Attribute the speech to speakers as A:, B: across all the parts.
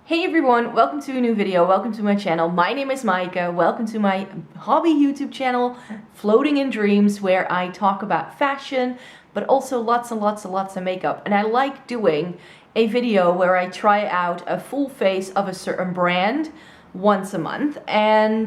A: Hey everyone, welcome to a new video, welcome to my channel. My name is Maaike, welcome to my hobby YouTube channel, Floating in Dreams, where I talk about fashion, but also lots and lots of makeup. And I like doing a video where I try out a full face of a certain brand once a month. And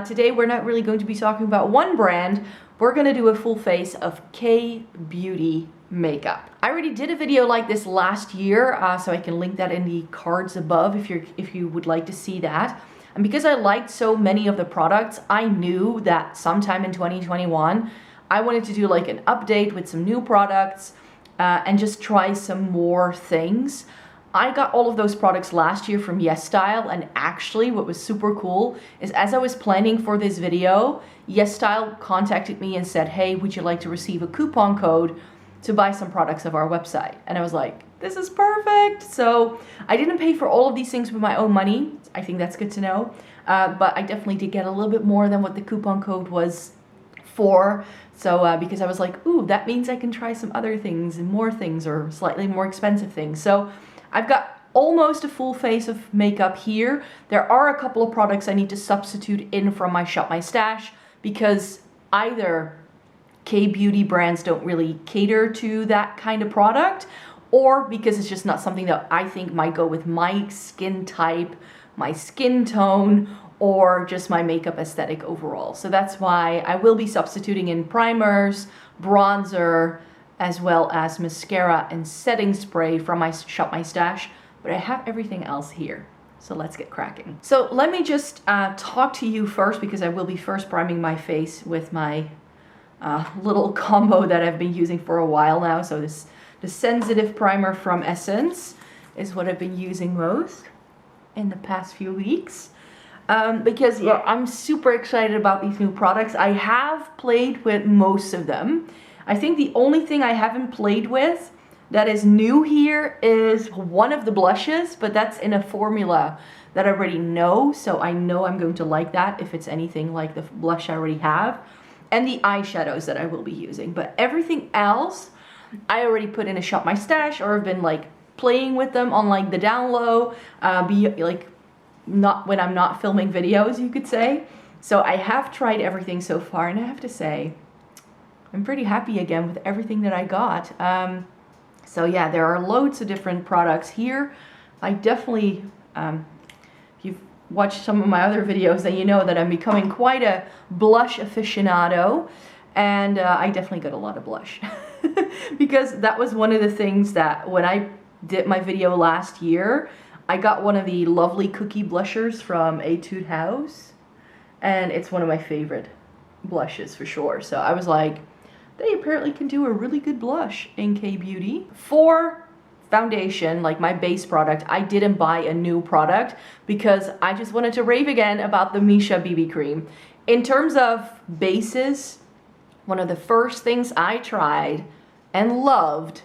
A: today we're not really going to be talking about one brand, we're going to do a full face of K-beauty makeup. I already did a video like this last year, so I can link that in the cards above if you would like to see that. And because I liked so many of the products, I knew that sometime in 2021 I wanted to do like an update with some new products and just try some more things. I got all of those products last year from Yesstyle, and actually what was super cool is as I was planning for this video, Yesstyle contacted me and said, hey, would you like to receive a coupon code to buy some products of our website? And I was like, this is perfect. So I didn't pay for all of these things with my own money. I think that's good to know. But I definitely did get a little bit more than what the coupon code was for. So because I was like, ooh, that means I can try some other things and more things or slightly more expensive things. So I've got almost a full face of makeup here. There are a couple of products I need to substitute in from my Shop My Stash because either K-beauty brands don't really cater to that kind of product, or because it's just not something that I think might go with my skin type, my skin tone, or just my makeup aesthetic overall. So that's why I will be substituting in primers, bronzer, as well as mascara and setting spray from my Shop My Stash, but I have everything else here. So let's get cracking. So let me just talk to you first, because I will be first priming my face with my little combo that I've been using for a while now. So the sensitive primer from Essence is what I've been using most in the past few weeks. Because yeah, I'm super excited about these new products. I have played with most of them. I think the only thing I haven't played with that is new here is one of the blushes, but that's in a formula that I already know. So I know I'm going to like that if it's anything like the blush I already have. And the eyeshadows that I will be using. But everything else, I already put in a Shop My Stash, or have been like playing with them on like the down low, not when I'm not filming videos, you could say. So I have tried everything so far, and I have to say, I'm pretty happy again with everything that I got. So yeah, there are loads of different products here. I definitely, if you've watched some of my other videos, then you know that I'm becoming quite a blush aficionado, and I definitely got a lot of blush. Because that was one of the things that when I did my video last year, I got one of the lovely cookie blushers from Etude house, and it's one of my favorite blushes for sure. So I was like, they apparently can do a really good blush in K-beauty. For foundation, like my base product, I didn't buy a new product because I just wanted to rave again about the Missha BB cream. In terms of bases, one of the first things I tried and loved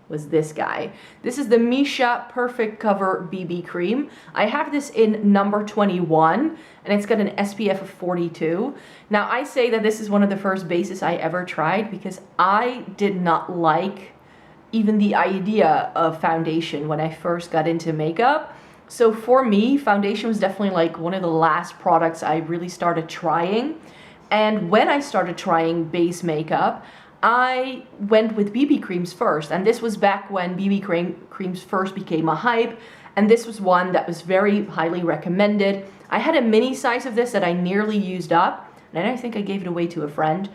A: was this guy. This is the Missha Perfect Cover BB cream. I have this in number 21, and it's got an SPF of 42. Now I say that this is one of the first bases I ever tried because I did not like even the idea of foundation when I first got into makeup. So for me, foundation was definitely like one of the last products I really started trying. And when I started trying base makeup, I went with BB creams first. And this was back when BB creams first became a hype. And this was one that was very highly recommended. I had a mini size of this that I nearly used up, and I think I gave it away to a friend.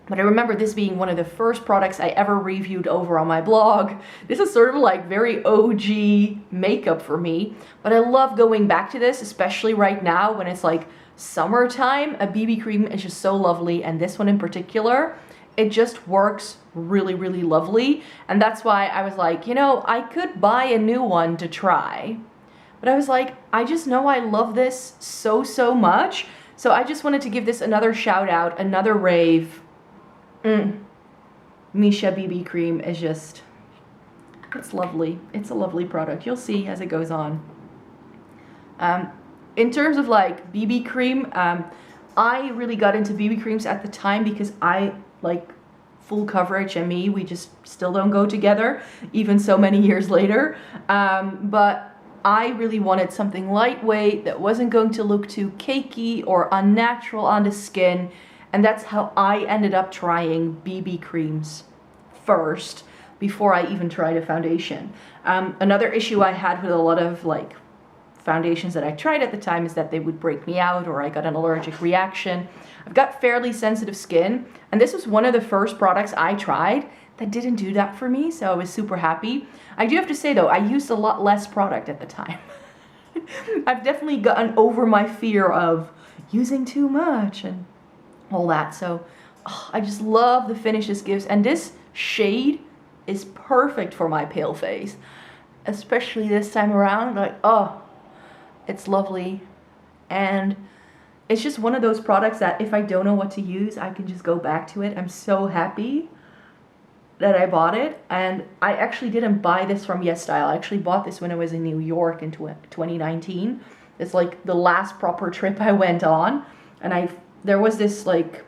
A: But I remember this being one of the first products I ever reviewed over on my blog. This is sort of like very OG makeup for me, but I love going back to this, especially right now when it's like summertime. A BB cream is just so lovely, and this one in particular, it just works really, really lovely. And that's why I was like, you know, I could buy a new one to try, but I was like, I just know I love this so much. So I just wanted to give this another shout out, another rave. Missha BB cream is just, it's lovely. It's a lovely product. You'll see as it goes on. In terms of like BB cream, I really got into BB creams at the time because I like full coverage and me, we just still don't go together, even so many years later. But I really wanted something lightweight that wasn't going to look too cakey or unnatural on the skin. And that's how I ended up trying BB creams first before I even tried a foundation. Another issue I had with a lot of like foundations that I tried at the time is that they would break me out or I got an allergic reaction. I've got fairly sensitive skin, and this was one of the first products I tried that didn't do that for me, so I was super happy. I do have to say though, I used a lot less product at the time. I've definitely gotten over my fear of using too much and all that, so I just love the finish this gives, and this shade is perfect for my pale face, especially this time around. Like, oh, it's lovely. And it's just one of those products that if I don't know what to use, I can just go back to it. I'm so happy that I bought it. And I actually didn't buy this from Yesstyle. I actually bought this when I was in New York in 2019. It's like the last proper trip I went on, and there was this like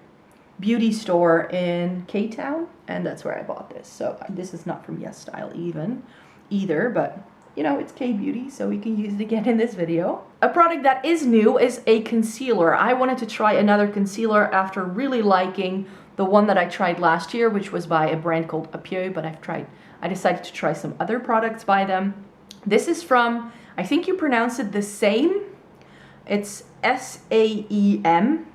A: beauty store in K-Town, and that's where I bought this. So this is not from Yesstyle either, but you know, it's K-Beauty, so we can use it again in this video. A product that is new is a concealer. I wanted to try another concealer after really liking the one that I tried last year, which was by a brand called Etude, but I decided to try some other products by them. This is from, I think you pronounce it the Saem. It's S-A-E-M,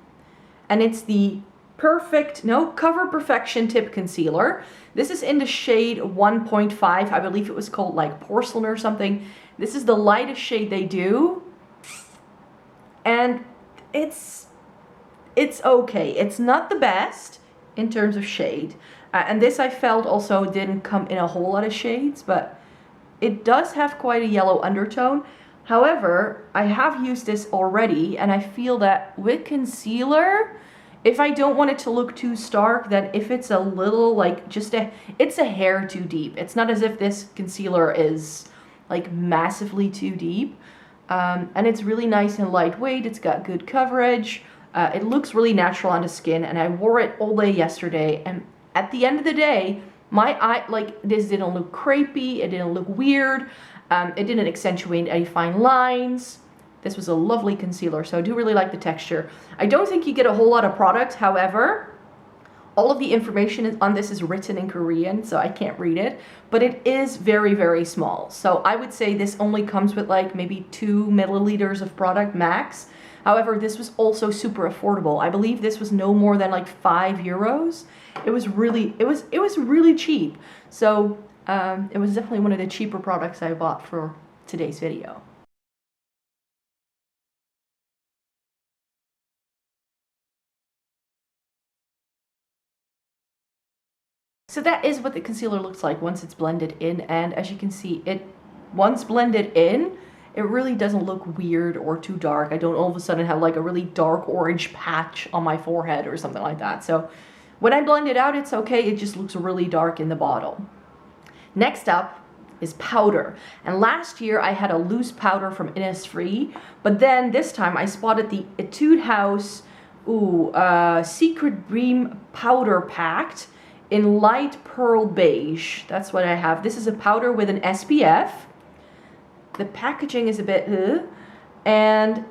A: and it's the Cover Perfection Tip Concealer. This is in the shade 1.5. I believe it was called like porcelain or something. This is the lightest shade they do, and it's okay. It's not the best in terms of shade, and this I felt also didn't come in a whole lot of shades, but it does have quite a yellow undertone. However, I have used this already, and I feel that with concealer, if I don't want it to look too stark, then if it's a little like it's a hair too deep. It's not as if this concealer is like massively too deep. And it's really nice and lightweight. It's got good coverage. It looks really natural on the skin, and I wore it all day yesterday. And at the end of the day, my eye, like, this didn't look crepey. It didn't look weird. It didn't accentuate any fine lines. This was a lovely concealer, so I do really like the texture. I don't think you get a whole lot of product, however, all of the information on this is written in Korean, so I can't read it, but it is very, very small. So I would say this only comes with like maybe 2 milliliters of product max. However, this was also super affordable. I believe this was no more than like €5. It was really cheap. So it was definitely one of the cheaper products I bought for today's video. So that is what the concealer looks like once it's blended in, and as you can see, once blended in, it really doesn't look weird or too dark. I don't all of a sudden have like a really dark orange patch on my forehead or something like that. So when I blend it out, it's okay. It just looks really dark in the bottle. Next up is powder. And last year I had a loose powder from Innisfree, but then this time I spotted the Etude House Secret Dream Powder Pact in light pearl beige. That's what I have. This is a powder with an SPF. The packaging is a bit and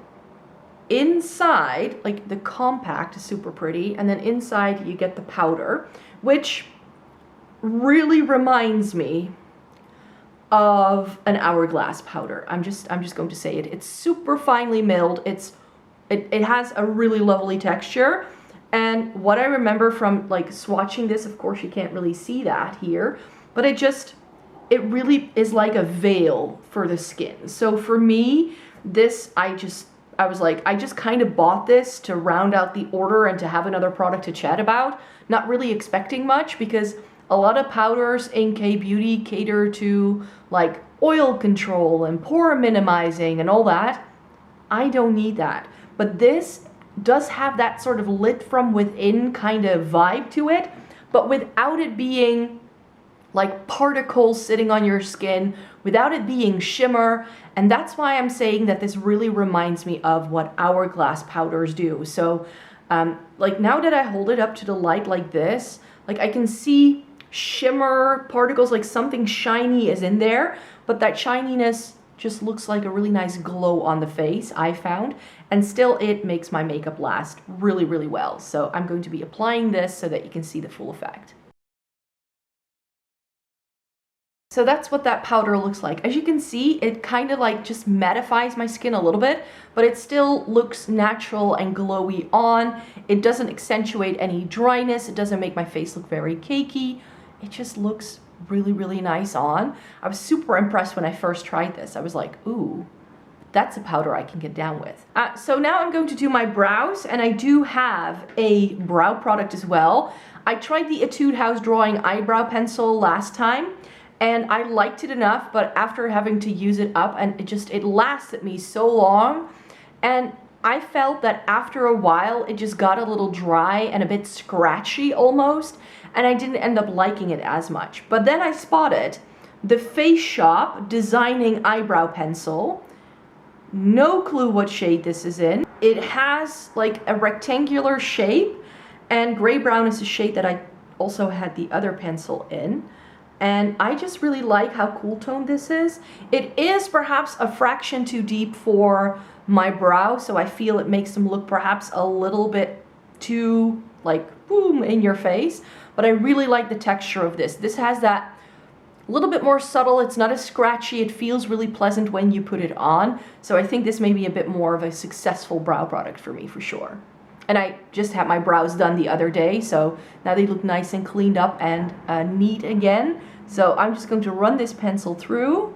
A: inside, like, the compact is super pretty, and then inside you get the powder, which really reminds me of an Hourglass powder. I'm just going to say it. It's super finely milled. It has a really lovely texture. And what I remember from like swatching this, of course you can't really see that here, but it really is like a veil for the skin. So for me, this, I was like, I just kind of bought this to round out the order and to have another product to chat about, not really expecting much, because a lot of powders in K-Beauty cater to like oil control and pore minimizing and all that. I don't need that. But this does have that sort of lit from within kind of vibe to it, but without it being like particles sitting on your skin, without it being shimmer. And that's why I'm saying that this really reminds me of what Hourglass powders do. So like now that I hold it up to the light like this, like I can see shimmer particles, like something shiny is in there, but that shininess just looks like a really nice glow on the face, I found. And still it makes my makeup last really, really well. So I'm going to be applying this so that you can see the full effect. So that's what that powder looks like. As you can see, it kind of like just mattifies my skin a little bit, but it still looks natural and glowy on. It doesn't accentuate any dryness. It doesn't make my face look very cakey. It just looks really, really nice on. I was super impressed when I first tried this. I was like, ooh, that's a powder I can get down with. So now I'm going to do my brows, and I do have a brow product as well. I tried the Etude House Drawing Eyebrow Pencil last time, and I liked it enough, but after having to use it up, and it lasted me so long, and I felt that after a while it just got a little dry and a bit scratchy almost, and I didn't end up liking it as much. But then I spotted the Face Shop Designing Eyebrow Pencil. No clue what shade this is in. It has like a rectangular shape, and gray brown is a shade that I also had the other pencil in. And I just really like how cool toned this is. It is perhaps a fraction too deep for my brow, so I feel it makes them look perhaps a little bit too like boom in your face. But I really like the texture of this. This has that a little bit more subtle. It's not as scratchy. It feels really pleasant when you put it on. So I think this may be a bit more of a successful brow product for me for sure. And I just had my brows done the other day, so now they look nice and cleaned up and neat again. So I'm just going to run this pencil through.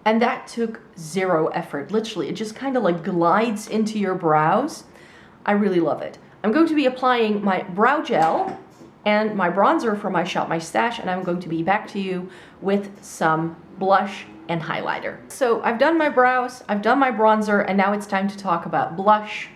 A: And that took zero effort, literally. It just kind of like glides into your brows. I really love it. I'm going to be applying my brow gel and my bronzer from my Shop My Stash, and I'm going to be back to you with some blush and highlighter. So I've done my brows, I've done my bronzer, and now it's time to talk about blush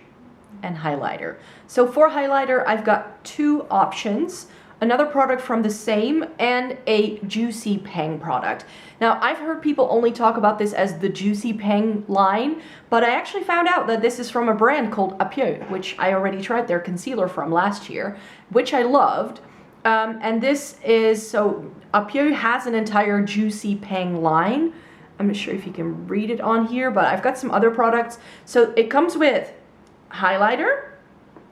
A: and highlighter. So for highlighter, I've got two options. Another product from the Saem and a Juicy Pang product. Now, I've heard people only talk about this as the Juicy Pang line, but I actually found out that this is from a brand called Eyeshadow, which I already tried their concealer from last year, which I loved. And this is, so Eyeshadow has an entire Juicy Pang line. I'm not sure if you can read it on here, but I've got some other products. So it comes with highlighter,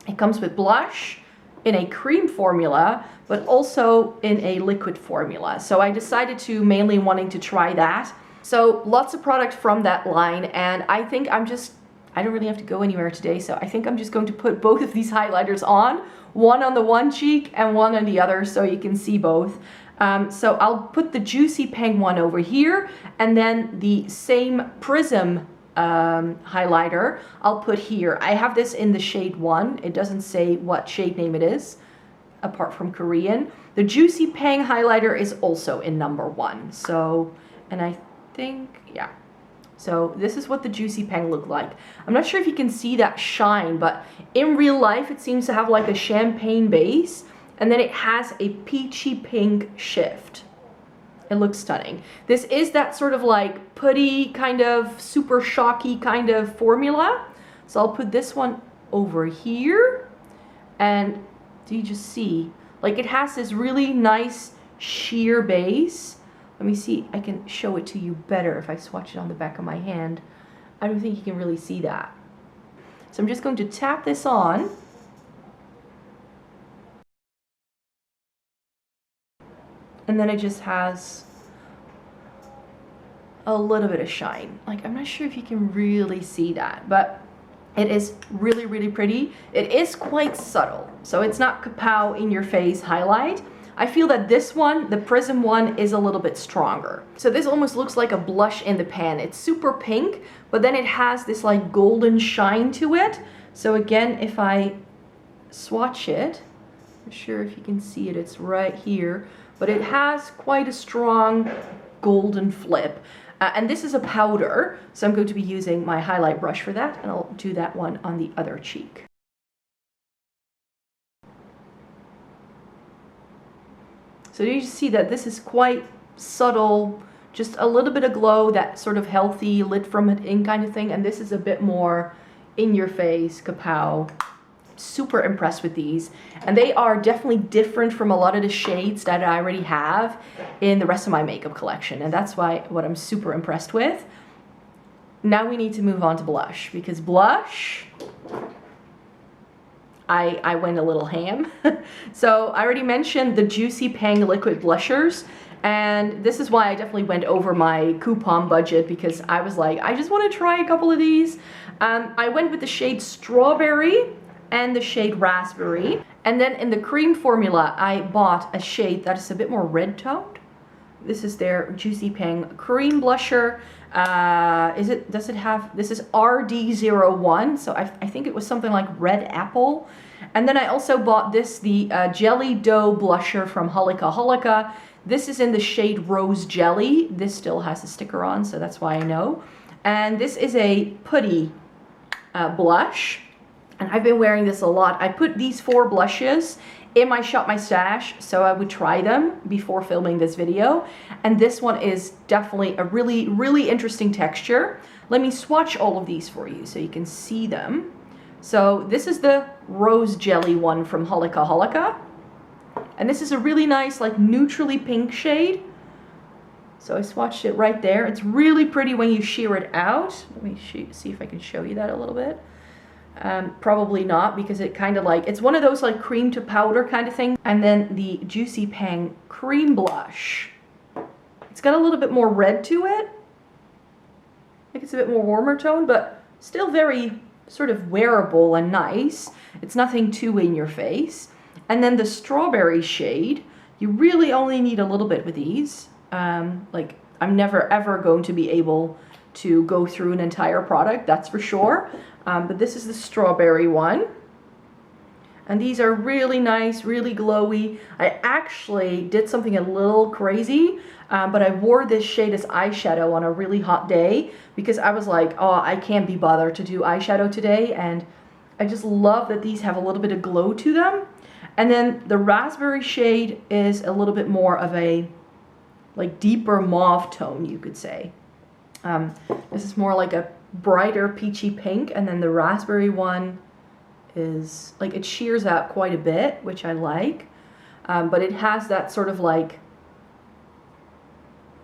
A: it comes with blush in a cream formula, but also in a liquid formula. So I decided to mainly wanting to try that. So lots of product from that line, and I think I don't really have to go anywhere today, so I think I'm just going to put both of these highlighters on the one cheek and one on the other so you can see both. So I'll put the Juicy Pang one over here, and then the same Prism highlighter I'll put here. I have this in the shade 1. It doesn't say what shade name it is, apart from Korean. The Juicy Pang highlighter is also in number 1. So, and I think, yeah. So this is what the Juicy Pang looked like. I'm not sure if you can see that shine, but in real life it seems to have like a champagne base, and then it has a peachy pink shift. It looks stunning. This is that sort of like putty kind of super shocky kind of formula. So I'll put this one over here, and do you just see? Like it has this really nice sheer base. Let me see, I can show it to you better if I swatch it on the back of my hand. I don't think you can really see that. So I'm just going to tap this on. And then it just has a little bit of shine. Like, I'm not sure if you can really see that, but it is really, really pretty. It is quite subtle, so it's not kapow in your face highlight. I feel that this one, the Prism one, is a little bit stronger. So this almost looks like a blush in the pan. It's super pink, but then it has this like golden shine to it. So again, if I swatch it, I'm not sure if you can see it, it's right here, but it has quite a strong golden flip. And this is a powder, so I'm going to be using my highlight brush for that, and I'll do that one on the other cheek. So you see that this is quite subtle, just a little bit of glow, that sort of healthy lit from it in kind of thing, and this is a bit more in your face, kapow, super impressed with these. And they are definitely different from a lot of the shades that I already have in the rest of my makeup collection. And that's what I'm super impressed with. Now we need to move on to blush, because blush, I went a little ham. So I already mentioned the Juicy Pang liquid blushers, and this is why I definitely went over my coupon budget, because I was like, I just want to try a couple of these. I went with the shade Strawberry and the shade Raspberry, and then in the cream formula I bought a shade that is a bit more red toned. This is their Juicy Pang cream blusher. This is RD01, so I think it was something like red apple. And then I also bought this, the Jelly Dough blusher from Holika Holika. This is in the shade Rose Jelly. This still has a sticker on, so that's why I know. And this is a putty blush, and I've been wearing this a lot. I put these 4 blushes in my Shop My Stash so I would try them before filming this video, and this one is definitely a really interesting texture. Let me swatch all of these for you so you can see them. So this is the Rose Jelly one from Holika Holika, and this is a really nice like neutrally pink shade. So I swatched it right there. It's really pretty when you sheer it out. Let me see if I can show you that a little bit. Probably not, because it kind of like, it's one of those like cream to powder kind of thing. And then the Juicy Pang cream blush. It's got a little bit more red to it. I think it's a bit more warmer tone, but still very sort of wearable and nice. It's nothing too in your face. And then the Strawberry shade, you really only need a little bit with these. Like, I'm never ever going to be able to go through an entire product, that's for sure. But this is the Strawberry one. And these are really nice, really glowy. I actually did something a little crazy, but I wore this shade as eyeshadow on a really hot day because I was like, oh, I can't be bothered to do eyeshadow today. And I just love that these have a little bit of glow to them. And then the Raspberry shade is a little bit more of a like deeper mauve tone, you could say. This is more like a brighter peachy pink, and then the Raspberry one is like, it sheers out quite a bit, which I like, but it has that sort of like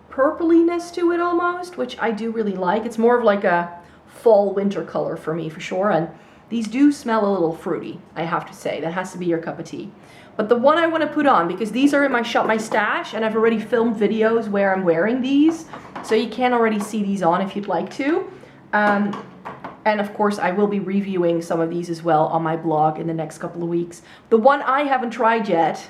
A: purpliness to it almost, which I do really like. It's more of like a fall winter color for me, for sure. And these do smell a little fruity, I have to say. That has to be your cup of tea. But the one I want to put on, because these are in my Shop My Stash, and I've already filmed videos where I'm wearing these, so you can already see these on if you'd like to. And of course I will be reviewing some of these as well on my blog in the next couple of weeks. The one I haven't tried yet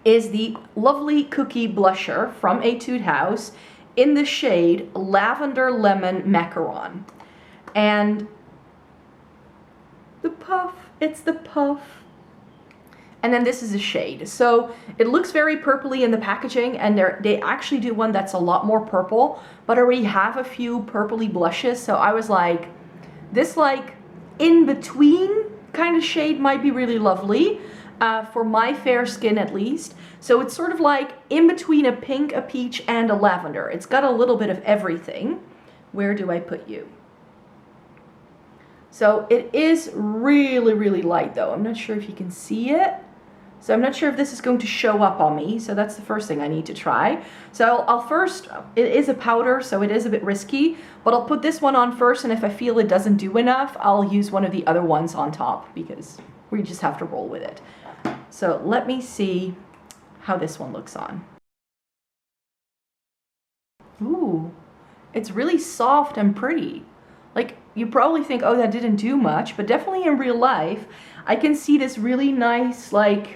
A: is the lovely Cookie blusher from Etude House in the shade Lavender Lemon Macaron. And the puff, it's the puff. And then this is a shade. So it looks very purpley in the packaging, and they actually do one that's a lot more purple, but I already have a few purpley blushes, so I was like, this like in-between kind of shade might be really lovely, for my fair skin at least. So it's sort of like in between a pink, a peach, and a lavender. It's got a little bit of everything. Where do I put you? So it is really light though. I'm not sure if you can see it. So I'm not sure if this is going to show up on me, so that's the first thing I need to try. So I'll first, it is a powder, so it is a bit risky, but I'll put this one on first, and if I feel it doesn't do enough, I'll use one of the other ones on top, because we just have to roll with it. So let me see how this one looks on. Ooh, it's really soft and pretty. Like, you probably think, oh, that didn't do much, but definitely in real life, I can see this really nice, like,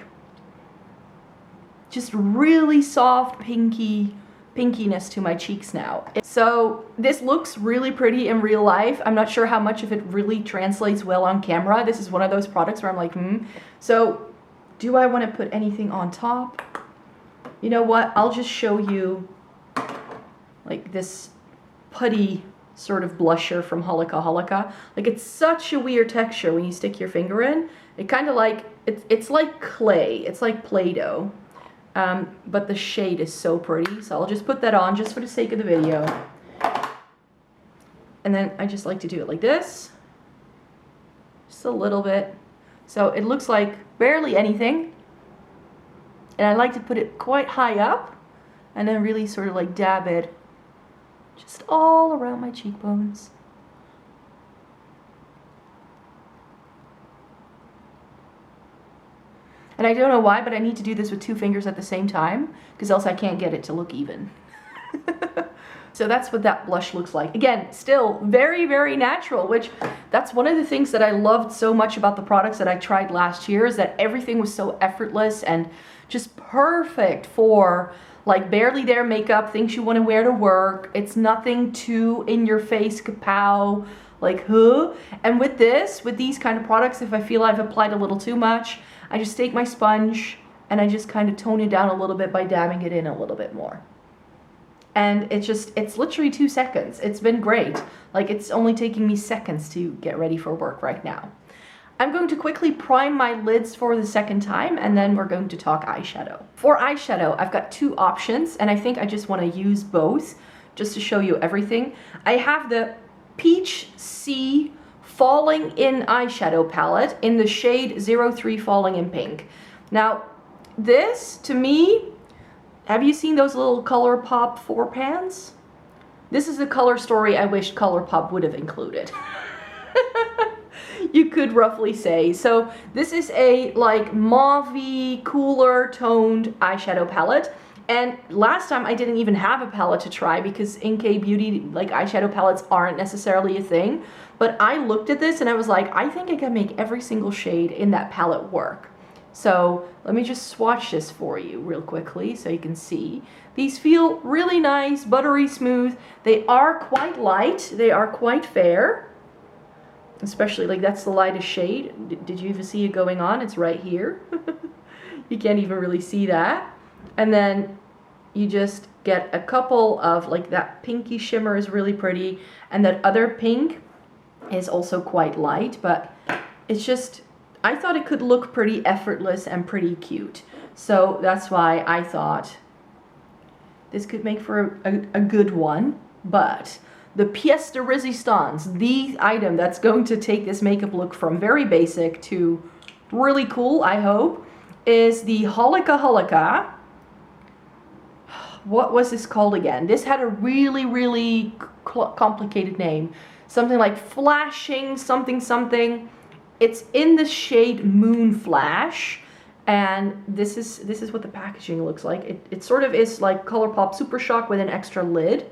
A: just really soft pinkiness to my cheeks now. So this looks really pretty in real life. I'm not sure how much of it really translates well on camera. This is one of those products where I'm like, So do I want to put anything on top? You know what? I'll just show you like this putty sort of blusher from Holika Holika. Like, it's such a weird texture when you stick your finger in. It kind of like, it's like clay. It's like Play-Doh. But the shade is so pretty. So I'll just put that on just for the sake of the video. And then I just like to do it like this. Just a little bit. So it looks like barely anything. And I like to put it quite high up and then really sort of like dab it just all around my cheekbones. And I don't know why, but I need to do this with 2 fingers at the same time because else I can't get it to look even. So that's what that blush looks like. Again, still very, very natural, which that's one of the things that I loved so much about the products that I tried last year, is that everything was so effortless and just perfect for like barely there makeup, things you want to wear to work. It's nothing too in your face, kapow, like, huh? And with these kind of products, if I feel I've applied a little too much, I just take my sponge and I just kind of tone it down a little bit by dabbing it in a little bit more. And it's literally 2 seconds. It's been great. Like, it's only taking me seconds to get ready for work right now. I'm going to quickly prime my lids for the second time, and then we're going to talk eyeshadow. For eyeshadow, I've got 2 options, and I think I just want to use both just to show you everything. I have the Peach Sea Falling in eyeshadow palette in the shade 03 Falling in Pink. Now, this, to me, have you seen those little ColourPop 4 pans? This is a color story I wish ColourPop would have included. You could roughly say. So this is a like mauve-y, cooler toned eyeshadow palette. And last time I didn't even have a palette to try because in K-beauty, like, eyeshadow palettes aren't necessarily a thing. But I looked at this and I was like, I think I can make every single shade in that palette work. So let me just swatch this for you real quickly so you can see. These feel really nice, buttery smooth. They are quite light. They are quite fair. Especially, like, that's the lightest shade. Did you even see it going on? It's right here. You can't even really see that. And then you just get a couple of, like, that pinky shimmer is really pretty. And that other pink is also quite light. But it's just, I thought it could look pretty effortless and pretty cute. So that's why I thought this could make for a good one. But the pièce de résistance, the item that's going to take this makeup look from very basic to really cool, I hope, is the Holika Holika. What was this called again? This had a really, really complicated name. Something like Flashing something something. It's in the shade Moon Flash. And this is what the packaging looks like. It sort of is like ColourPop Super Shock with an extra lid.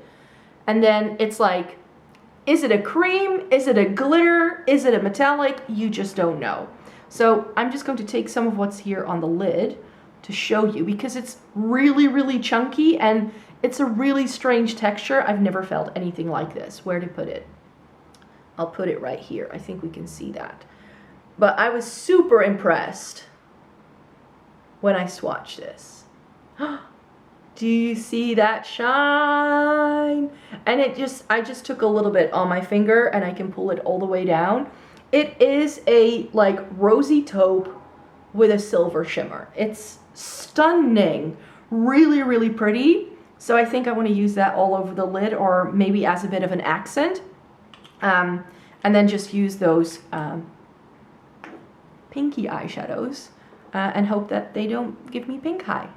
A: And then it's like, is it a cream? Is it a glitter? Is it a metallic? You just don't know. So I'm just going to take some of what's here on the lid to show you because it's really, really chunky and it's a really strange texture. I've never felt anything like this. Where to put it? I'll put it right here. I think we can see that. But I was super impressed when I swatched this. Do you see that shine? And I just took a little bit on my finger and I can pull it all the way down. It is a like rosy taupe with a silver shimmer. It's stunning, really, really pretty. So I think I want to use that all over the lid or maybe as a bit of an accent. And then just use those pinky eyeshadows and hope that they don't give me pink eye.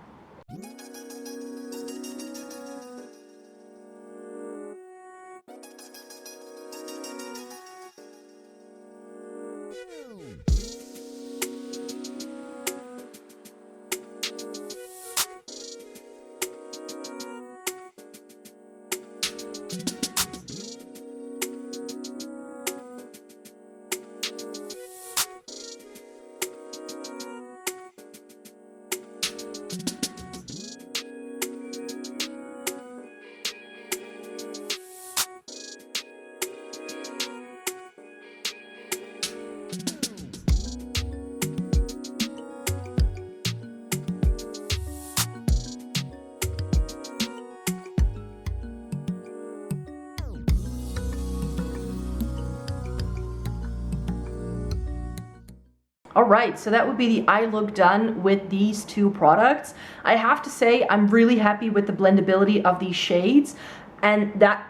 A: Alright, so that would be the eye look done with these 2 products. I have to say I'm really happy with the blendability of these shades and that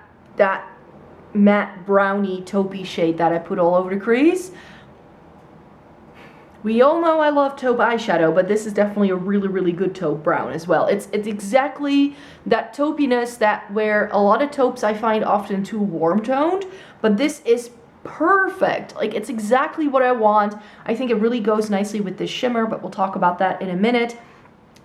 A: matte brownie taupey shade that I put all over the crease. We all know I love taupe eyeshadow, but this is definitely a really, really good taupe brown as well. It's exactly that taupiness that where a lot of taupes I find often too warm toned, but this is perfect. Like, it's exactly what I want. I think it really goes nicely with this shimmer, but we'll talk about that in a minute.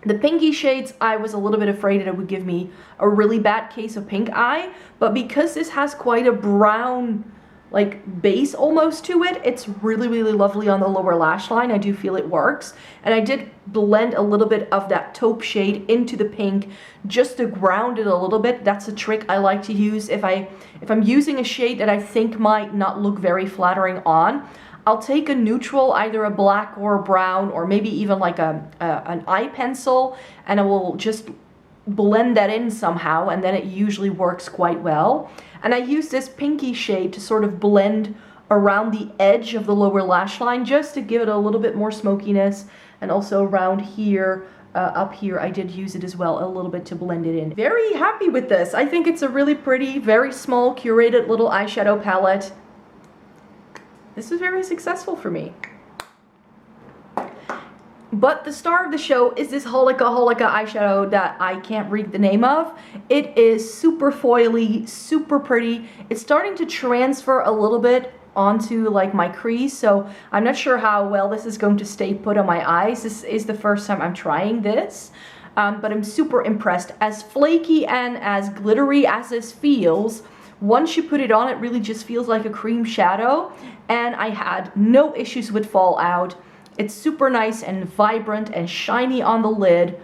A: The pinky shades, I was a little bit afraid that it would give me a really bad case of pink eye, but because this has quite a brown, like, base almost to it, it's really, really lovely on the lower lash line. I do feel it works. And I did blend a little bit of that taupe shade into the pink just to ground it a little bit. That's a trick I like to use if I'm using a shade that I think might not look very flattering on. I'll take a neutral, either a black or a brown, or maybe even like an eye pencil, and I will just blend that in somehow, and then it usually works quite well. And I use this pinky shade to sort of blend around the edge of the lower lash line just to give it a little bit more smokiness, and also around here, up here, I did use it as well a little bit to blend it in. Very happy with this. I think it's a really pretty, very small, curated little eyeshadow palette. This is very successful for me. But the star of the show is this Holika eyeshadow that I can't read the name of. It is super foily, super pretty. It's starting to transfer a little bit onto like my crease, so I'm not sure how well this is going to stay put on my eyes. This is the first time I'm trying this, but I'm super impressed. As flaky and as glittery as this feels, once you put it on, it really just feels like a cream shadow, and I had no issues with fallout. It's super nice and vibrant and shiny on the lid.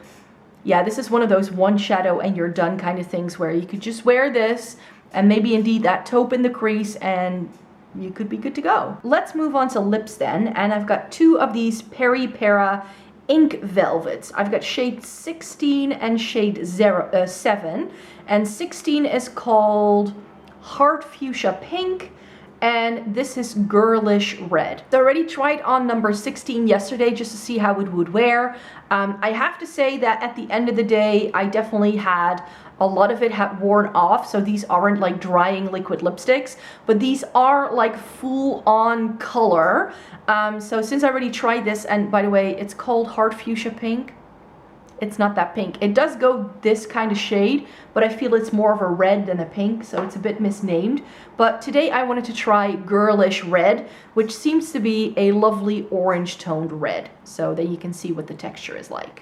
A: Yeah, this is one of those one shadow and you're done kind of things where you could just wear this and maybe indeed that taupe in the crease and you could be good to go. Let's move on to lips then, and I've got two of these Peri Para ink velvets. I've got shade 16 and shade 7, and 16 is called Heart Fuchsia Pink, and this is Girlish Red. So I already tried on number 16 yesterday just to see how it would wear. I have to say that at the end of the day, I definitely had a lot of it had worn off, so these aren't like drying liquid lipsticks, but these are like full on color. So since I already tried this, and by the way, it's called Heart Fuchsia Pink. It's not that pink. It does go this kind of shade, but I feel it's more of a red than a pink, so it's a bit misnamed. But today I wanted to try Girlish Red, which seems to be a lovely orange toned red, so that you can see what the texture is like.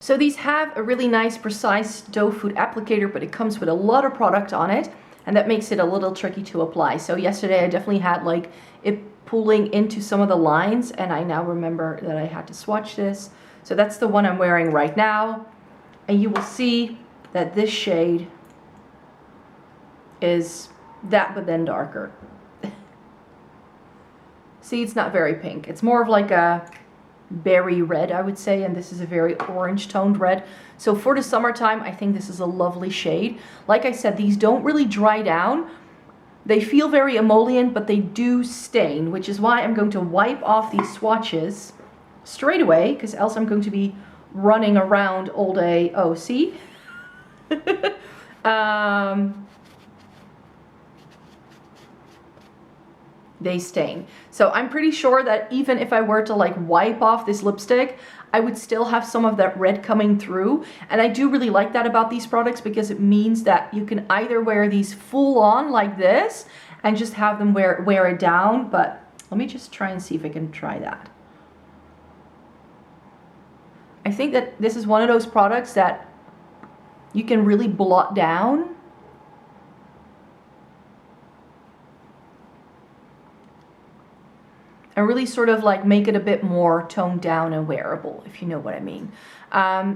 A: So these have a really nice, precise doe foot applicator, but it comes with a lot of product on it, and that makes it a little tricky to apply. So yesterday I definitely had like it pulling into some of the lines, and I now remember that I had to swatch this. So that's the one I'm wearing right now, and you will see that this shade is that, but then darker. See, it's not very pink. It's more of like a berry red, I would say, and this is a very orange toned red. So for the summertime, I think this is a lovely shade. Like I said, these don't really dry down. They feel very emollient, but they do stain, which is why I'm going to wipe off these swatches straight away, because else I'm going to be running around all day. Oh, see? They stain. So I'm pretty sure that even if I were to like wipe off this lipstick, I would still have some of that red coming through. And I do really like that about these products, because it means that you can either wear these full on like this and just have them wear it down. But let me just try and see if I can try that. I think that this is one of those products that you can really blot down. And really sort of like make it a bit more toned down and wearable, if you know what I mean.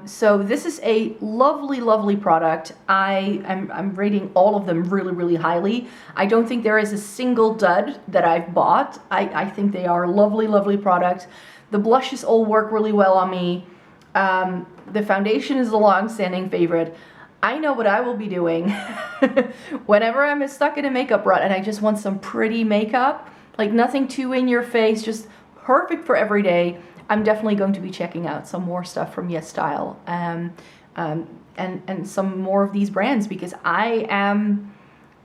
A: So this is a lovely, lovely product. I'm rating all of them really, really highly. I don't think there is a single dud that I've bought. I think they are lovely, lovely products. The blushes all work really well on me. The foundation is a long-standing favorite. I know what I will be doing whenever I'm stuck in a makeup rut and I just want some pretty makeup. Like nothing too in your face, just perfect for every day. I'm definitely going to be checking out some more stuff from Yesstyle and some more of these brands, because I am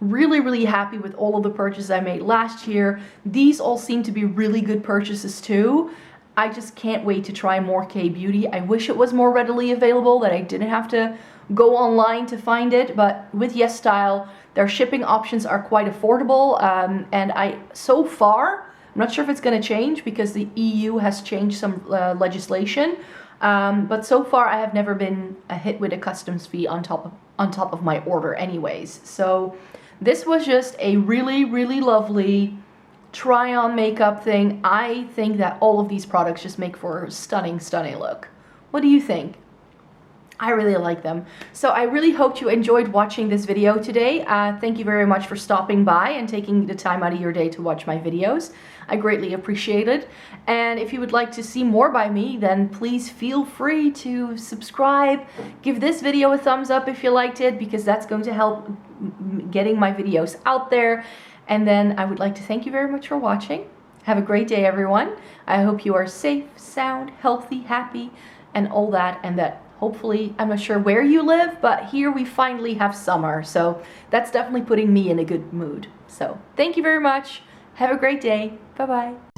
A: really happy with all of the purchases I made last year. These all seem to be really good purchases too. I just can't wait to try more K-beauty. I wish it was more readily available, that I didn't have to go online to find it, but with Yesstyle, their shipping options are quite affordable, and so far, I'm not sure if it's going to change because the EU has changed some legislation, but so far I have never been hit with a customs fee on top of my order anyways. So this was just a really lovely try on makeup thing. I think that all of these products just make for a stunning look. What do you think? I really like them. So I really hope you enjoyed watching this video today. Thank you very much for stopping by and taking the time out of your day to watch my videos. I greatly appreciate it. And if you would like to see more by me, then please feel free to subscribe. Give this video a thumbs up if you liked it, because that's going to help getting my videos out there. And then I would like to thank you very much for watching. Have a great day, everyone. I hope you are safe, sound, healthy, happy, and all that, and that hopefully, I'm not sure where you live, but here we finally have summer, so that's definitely putting me in a good mood. So thank you very much. Have a great day. Bye-bye.